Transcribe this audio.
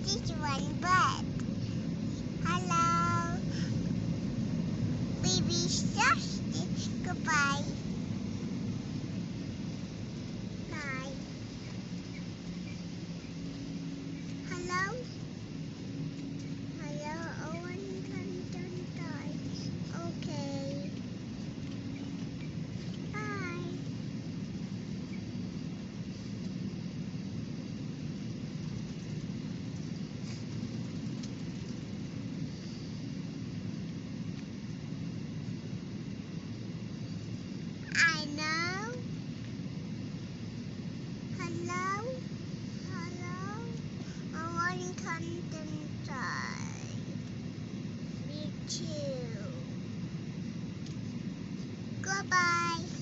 this one bird. Hello. Baby Sausage. Goodbye. Bye. Hello. Hello. Oh, one don't die. Okay. Bye. I know. Hello? Hello? I want to come inside. Me too. Goodbye.